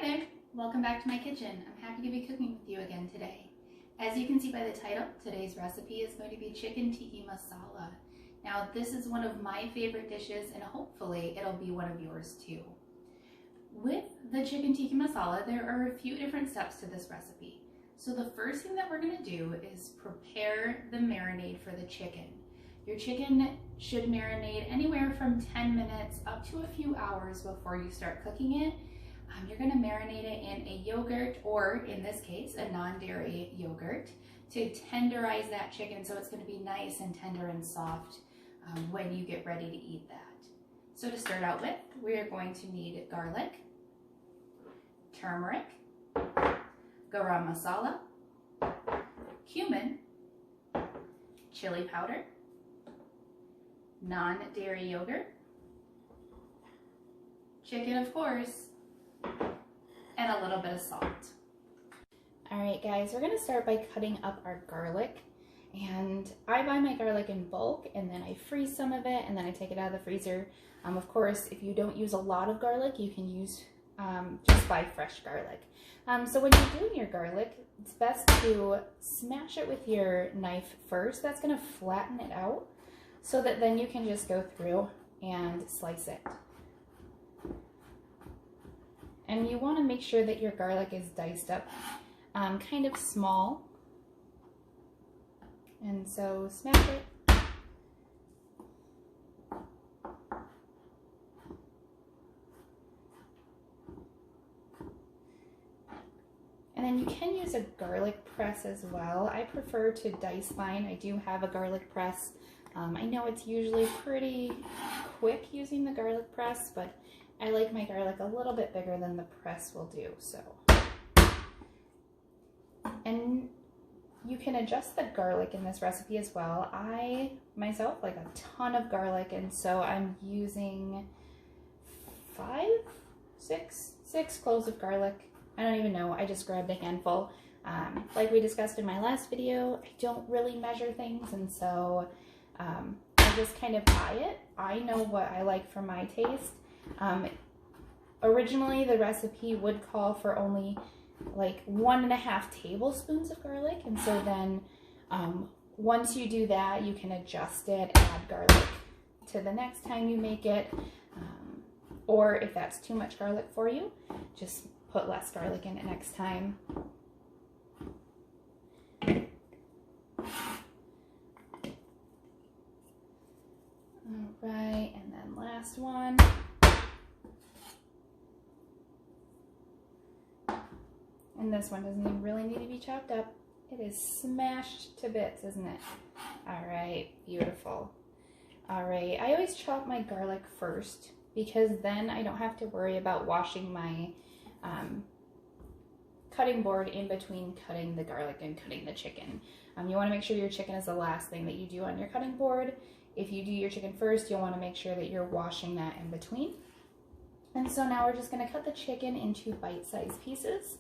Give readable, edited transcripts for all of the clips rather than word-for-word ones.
Hi there, welcome back to my kitchen. I'm happy to be cooking with you again today. As you can see by the title, today's recipe is going to be chicken tiki masala. Now this is one of my favorite dishes and hopefully it'll be one of yours too. With the chicken tiki masala, there are a few different steps to this recipe. So the first thing that we're going to do is prepare the marinade for the chicken. Your chicken should marinate anywhere from 10 minutes up to a few hours before you start cooking it. You're going to marinate it in a yogurt, or in this case, a non-dairy yogurt, to tenderize that chicken so it's going to be nice and tender and soft when you get ready to eat that. So to start out with, we are going to need garlic, turmeric, garam masala, cumin, chili powder, non-dairy yogurt, chicken of course, and a little bit of salt. Alright guys, we're going to start by cutting up our garlic, and I buy my garlic in bulk and then I freeze some of it and then I take it out of the freezer. Of course, if you don't use a lot of garlic, you can use just buy fresh garlic. So when you're doing your garlic, it's best to smash it with your knife first. That's going to flatten it out so that then you can just go through and slice it. And you want to make sure that your garlic is diced up kind of small. And so smash it. And then you can use a garlic press as well. I prefer to dice mine. I do have a garlic press. I know it's usually pretty quick using the garlic press, but I like my garlic a little bit bigger than the press will do, so. And you can adjust the garlic in this recipe as well. I, myself, like a ton of garlic, and so I'm using six cloves of garlic. I don't even know, I just grabbed a handful. Like we discussed in my last video, I don't really measure things, and so I just kind of eye it. I know what I like for my taste. Originally the recipe would call for only like 1.5 tablespoons of garlic, and so then once you do that, you can adjust it, add garlic to the next time you make it, or if that's too much garlic for you, just put less garlic in it next time. Alright, and then last one. And this one doesn't even really need to be chopped up. It is smashed to bits, isn't it? Alright, beautiful. Alright, I always chop my garlic first because then I don't have to worry about washing my cutting board in between cutting the garlic and cutting the chicken. You want to make sure your chicken is the last thing that you do on your cutting board. If you do your chicken first, you'll want to make sure that you're washing that in between. And so now we're just going to cut the chicken into bite-sized pieces.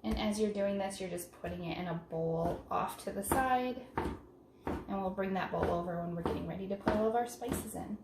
And as you're doing this, you're just putting it in a bowl off to the side. And we'll bring that bowl over when we're getting ready to put all of our spices in.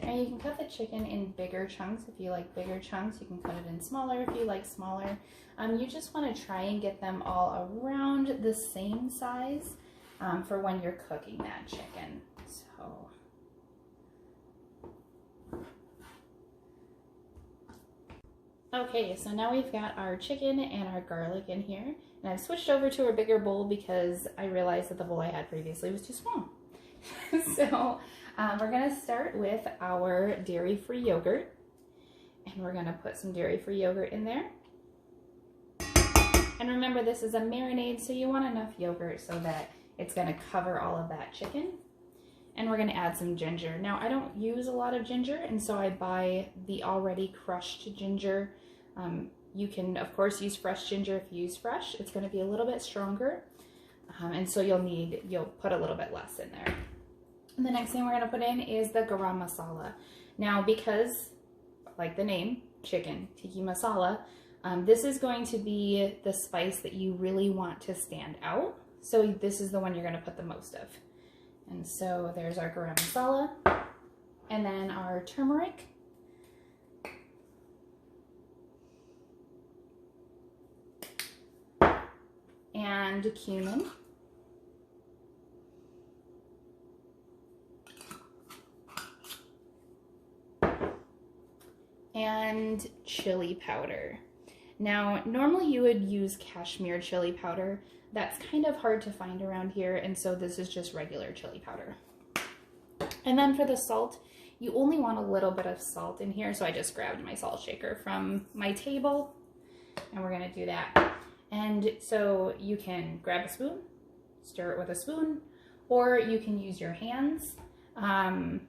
And you can cut the chicken in bigger chunks. If you like bigger chunks, you can cut it in smaller if you like smaller. You just want to try and get them all around the same size for when you're cooking that chicken. So, okay, so now we've got our chicken and our garlic in here. And I've switched over to a bigger bowl because I realized that the bowl I had previously was too small. So we're going to start with our dairy-free yogurt, and we're going to put some dairy-free yogurt in there. And remember, this is a marinade, so you want enough yogurt so that it's going to cover all of that chicken. And we're going to add some ginger. Now, I don't use a lot of ginger, and so I buy the already crushed ginger. You can, of course, use fresh ginger if you use fresh. It's going to be a little bit stronger, and so you'll put a little bit less in there. And the next thing we're going to put in is the garam masala. Now, because, like the name, chicken tiki masala, this is going to be the spice that you really want to stand out. So this is the one you're going to put the most of. And so there's our garam masala, and then our turmeric. And cumin. And chili powder. Now, normally you would use Kashmiri chili powder. That's kind of hard to find around here, and so this is just regular chili powder. And then for the salt, you only want a little bit of salt in here, so I just grabbed my salt shaker from my table, and we're gonna do that. And so you can grab a spoon, stir it with a spoon, or you can use your hands. I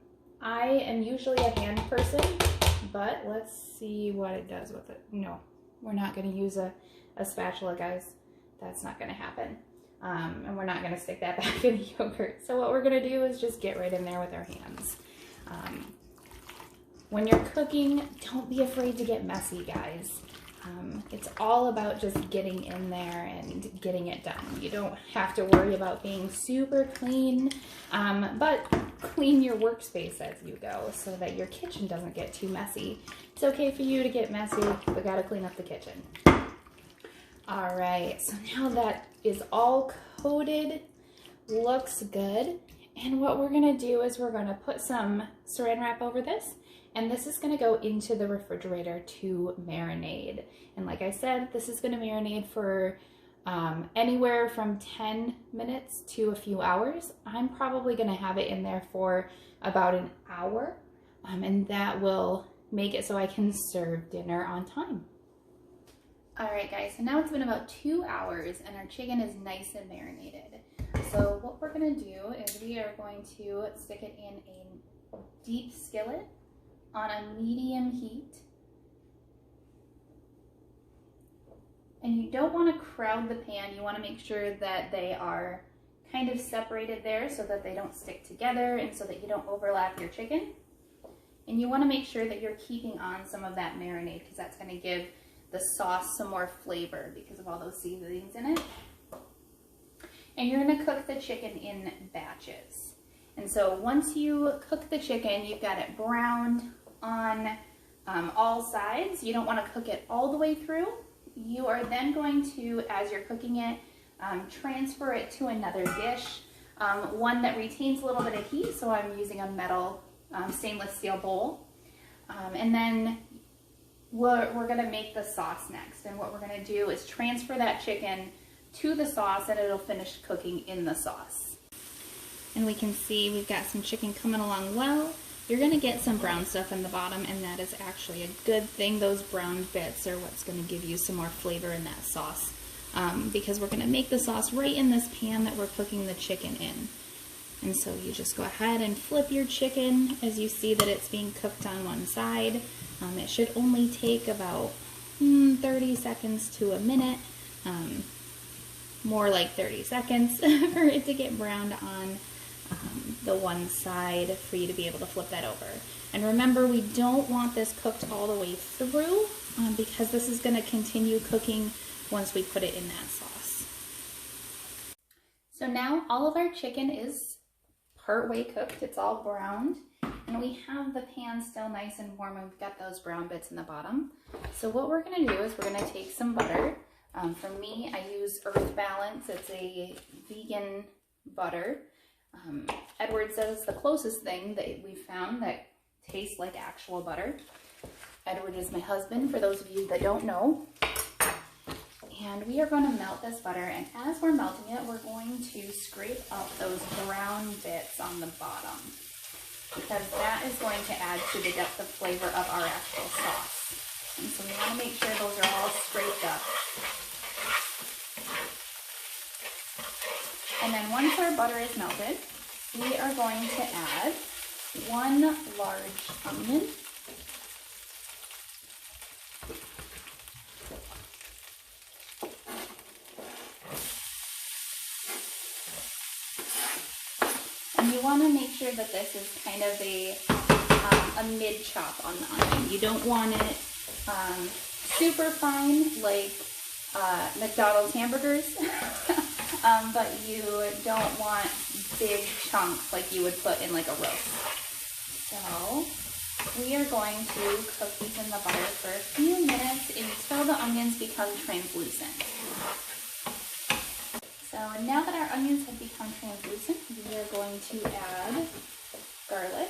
am usually a hand person, but let's see what it does with it. No, we're not going to use a spatula, guys. That's not going to happen. And we're not going to stick that back in the yogurt. So what we're going to do is just get right in there with our hands. When you're cooking, don't be afraid to get messy, guys. It's all about just getting in there and getting it done. You don't have to worry about being super clean, but clean your workspace as you go so that your kitchen doesn't get too messy. It's okay for you to get messy, but gotta clean up the kitchen. All right, so now that is all coated, looks good. And what we're gonna do is we're gonna put some saran wrap over this, and this is gonna go into the refrigerator to marinade. And like I said, this is gonna marinate for anywhere from 10 minutes to a few hours. I'm probably gonna have it in there for about an hour, and that will make it so I can serve dinner on time. All right, guys, so now it's been about 2 hours and our chicken is nice and marinated. So what we're gonna do is we are going to stick it in a deep skillet on a medium heat. And you don't want to crowd the pan. You want to make sure that they are kind of separated there so that they don't stick together and so that you don't overlap your chicken. And you want to make sure that you're keeping on some of that marinade because that's going to give the sauce some more flavor because of all those seasonings in it. And you're going to cook the chicken in batches. And so once you cook the chicken, you've got it browned on all sides. You don't want to cook it all the way through. You are then going to, as you're cooking it, transfer it to another dish, one that retains a little bit of heat. So I'm using a metal stainless steel bowl. And then we're going to make the sauce next. And what we're going to do is transfer that chicken to the sauce and it'll finish cooking in the sauce. And we can see we've got some chicken coming along well. You're going to get some brown stuff in the bottom, and that is actually a good thing. Those brown bits are what's going to give you some more flavor in that sauce because we're going to make the sauce right in this pan that we're cooking the chicken in. And so you just go ahead and flip your chicken as you see that it's being cooked on one side. It should only take about 30 seconds to a minute, more like 30 seconds for it to get browned on the one side for you to be able to flip that over. And remember, we don't want this cooked all the way through because this is going to continue cooking once we put it in that sauce. So now all of our chicken is part way cooked. It's all browned and we have the pan still nice and warm and we've got those brown bits in the bottom. So what we're going to do is we're going to take some butter. For me, I use Earth Balance. It's a vegan butter. Edward says the closest thing that we've found that tastes like actual butter. Edward is my husband, for those of you that don't know. And we are going to melt this butter, and as we're melting it, we're going to scrape up those brown bits on the bottom because that is going to add to the depth of flavor of our actual sauce. And so we want to make sure those are all scraped up. And then once our butter is melted, we are going to add 1 large onion, want to make sure that this is kind of a mid chop on the onion. You don't want it super fine like McDonald's hamburgers, but you don't want big chunks like you would put in like a roast. So we are going to cook these in the butter for a few minutes until the onions become translucent. So now that our onions have become translucent, we are going to add garlic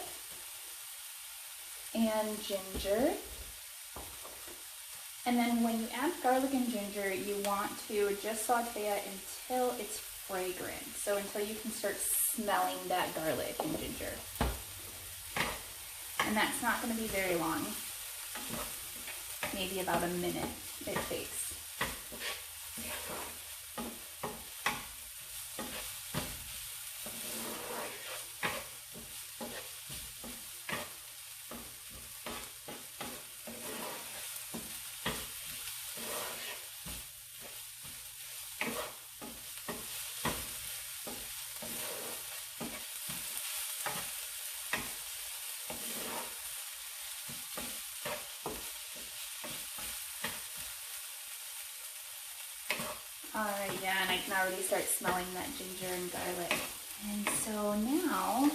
and ginger. And then when you add garlic and ginger, you want to just saute it until it's fragrant. So until you can start smelling that garlic and ginger. And that's not going to be very long. Maybe about a minute it takes. Alright, yeah, and I can already start smelling that ginger and garlic. And so now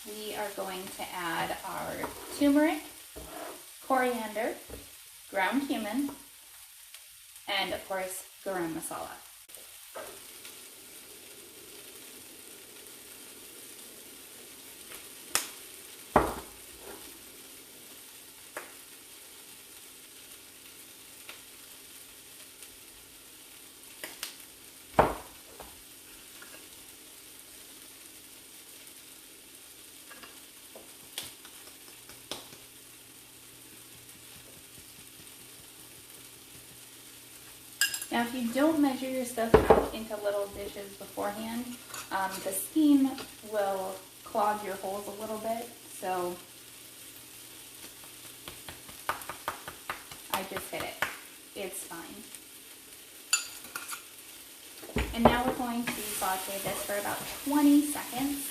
we are going to add our turmeric, coriander, ground cumin, and of course, garam masala. Now, if you don't measure your stuff out into little dishes beforehand, the steam will clog your holes a little bit, so I just hit it. It's fine. And now we're going to saute this for about 20 seconds.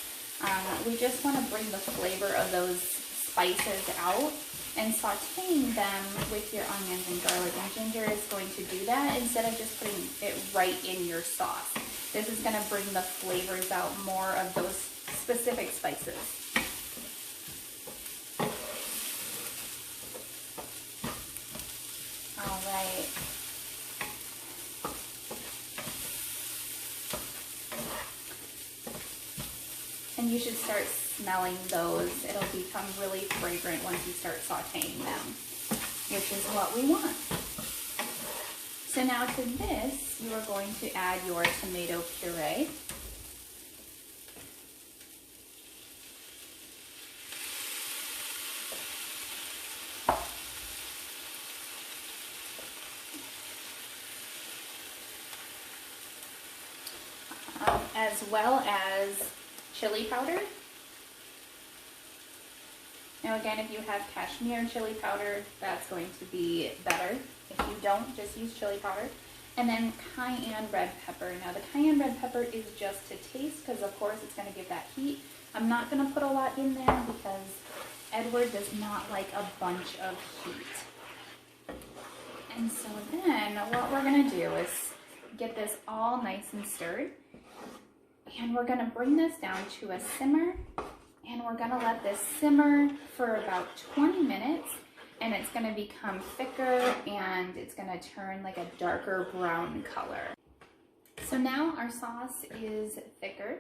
We just want to bring the flavor of those spices out. And sauteing them with your onions and garlic and ginger is going to do that instead of just putting it right in your sauce. This is going to bring the flavors out more of those specific spices. All right. And you should start smelling those. It'll become really fragrant once you start sauteing them, which is what we want. So now to this, you are going to add your tomato puree. As well as chili powder. Now again, if you have Kashmiri chili powder, that's going to be better. If you don't, just use chili powder. And then cayenne red pepper. Now the cayenne red pepper is just to taste because of course it's going to give that heat. I'm not going to put a lot in there because Edward does not like a bunch of heat. And so then what we're going to do is get this all nice and stirred. And we're going to bring this down to a simmer. And we're going to let this simmer for about 20 minutes. And it's going to become thicker and it's going to turn like a darker brown color. So now our sauce is thicker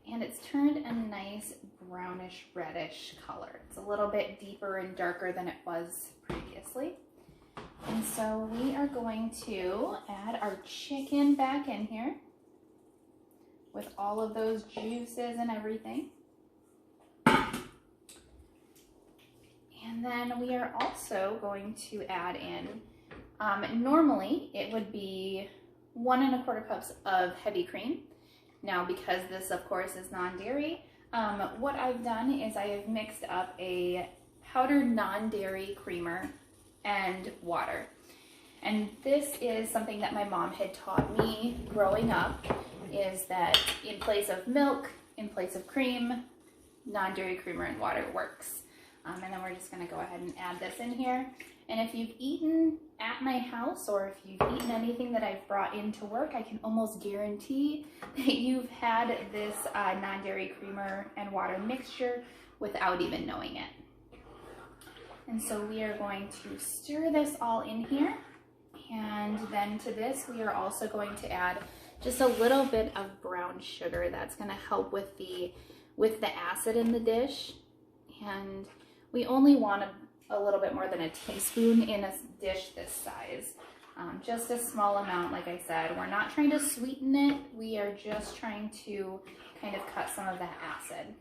and it's turned a nice brownish reddish color. It's a little bit deeper and darker than it was previously. And so we are going to add our chicken back in here with all of those juices and everything. And then we are also going to add in, normally it would be 1 1/4 cups of heavy cream. Now because this of course is non-dairy, what I've done is I have mixed up a powdered non-dairy creamer and water. And this is something that my mom had taught me growing up, is that in place of milk in place of cream, non-dairy creamer and water works. And then we're just gonna go ahead and add this in here. And if you've eaten at my house or if you've eaten anything that I've brought into work, I can almost guarantee that you've had this non-dairy creamer and water mixture without even knowing it. And so we are going to stir this all in here. And then to this, we are also going to add just a little bit of brown sugar. That's gonna help with the acid in the dish. And we only want a little bit more than a teaspoon in a dish this size. Just a small amount, like I said. We're not trying to sweeten it. We are just trying to kind of cut some of that acid.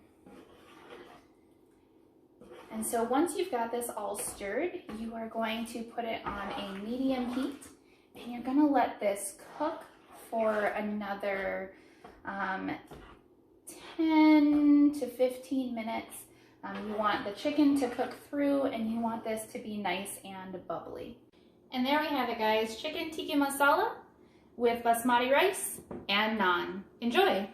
And so once you've got this all stirred, you are going to put it on a medium heat, and you're gonna let this cook for another 10 to 15 minutes. You want the chicken to cook through, and you want this to be nice and bubbly. And there we have it, guys. Chicken tikka masala with basmati rice and naan. Enjoy!